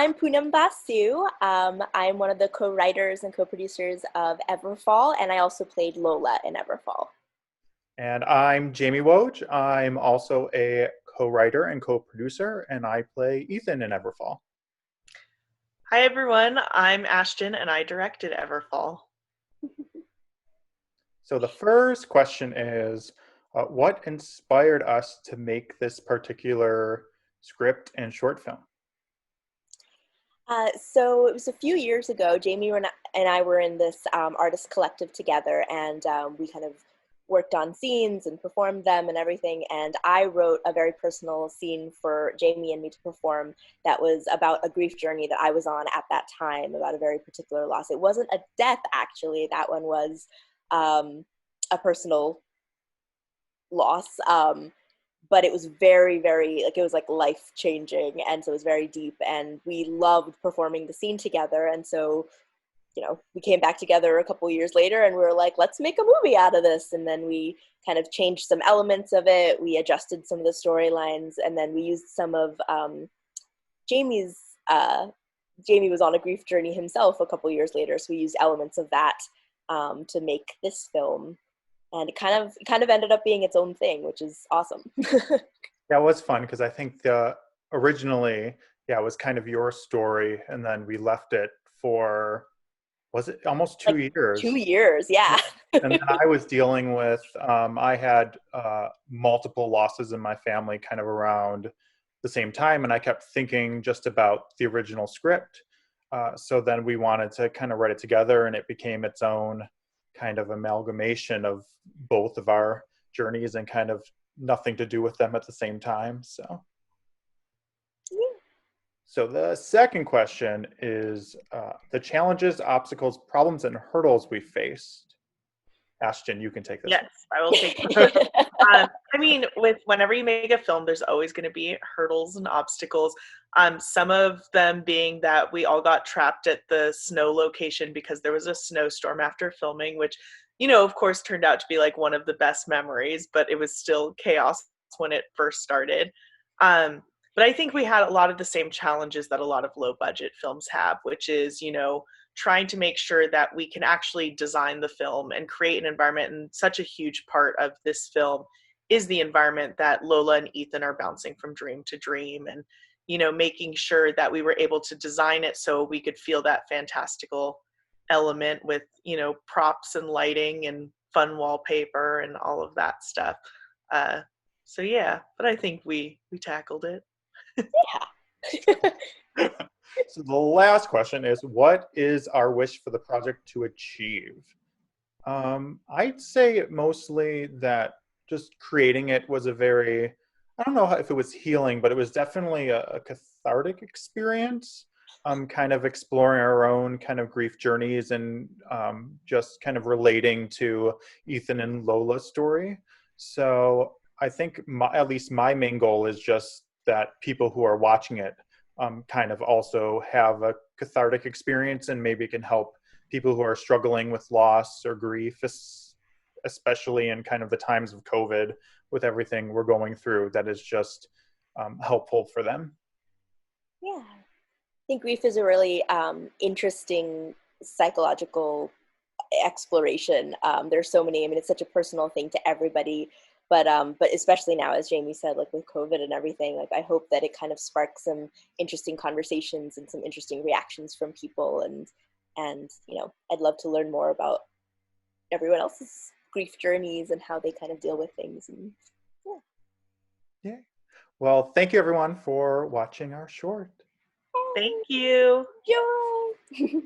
I'm Poonam Basu. I'm one of the co-writers and co-producers of Everfall, and I also played Lola in Everfall. And I'm Jamie Woj. I'm also a co-writer and co-producer, and I play Ethan in Everfall. Hi everyone, I'm Ashton and I directed Everfall. So the first question is, what inspired us to make this particular script and short film? So it was a few years ago. Jamie and I were in this artist collective together, and we kind of worked on scenes and performed them and everything. And I wrote a very personal scene for Jamie and me to perform that was about a grief journey that I was on at that time, about a very particular loss. It wasn't a death, actually. That one was a personal loss. But it was very, very, like, it was like life changing. And so it was very deep, and we loved performing the scene together. And so, we came back together a couple years later and we were like, let's make a movie out of this. And then we kind of changed some elements of it. We adjusted some of the storylines, and then we used some of Jamie's, Jamie was on a grief journey himself a couple years later. So we used elements of that to make this film, and it kind of ended up being its own thing, which is awesome. Yeah, it was fun because I think originally, it was kind of your story, and then we left it for, was it almost 2 years? 2 years, yeah. And then I was dealing with, I had multiple losses in my family kind of around the same time, and I kept thinking just about the original script. So then we wanted to kind of write it together, and it became its own kind of amalgamation of both of our journeys and kind of nothing to do with them at the same time. So the second question is the challenges, obstacles, problems, and hurdles we faced. Ashton, you can take this. Yes, I will take with whenever you make a film, there's always going to be hurdles and obstacles. Some of them being that we all got trapped at the snow location because there was a snowstorm after filming, which, of course, turned out to be like one of the best memories, but it was still chaos when it first started. But I think we had a lot of the same challenges that a lot of low budget films have, which is, trying to make sure that we can actually design the film and create an environment. And such a huge part of this film is the environment that Lola and Ethan are bouncing from dream to dream, and, making sure that we were able to design it so we could feel that fantastical element with, props and lighting and fun wallpaper and all of that stuff. So yeah, but I think we tackled it. Yeah. So the last question is, what is our wish for the project to achieve? I'd say mostly that just creating it was I don't know if it was healing, but it was definitely a cathartic experience. Kind of exploring our own kind of grief journeys and just kind of relating to Ethan and Lola's story. So I think at least my main goal is just that people who are watching it kind of also have a cathartic experience, and maybe can help people who are struggling with loss or grief, especially in kind of the times of COVID with everything we're going through, that is just helpful for them. Yeah. I think grief is a really interesting psychological exploration. There's so many, it's such a personal thing to everybody. But especially now, as Jamie said, like with COVID and everything, like I hope that it kind of sparks some interesting conversations and some interesting reactions from people. And I'd love to learn more about everyone else's grief journeys and how they kind of deal with things. And Yeah. Well, thank you everyone for watching our short. Thank you. Yo!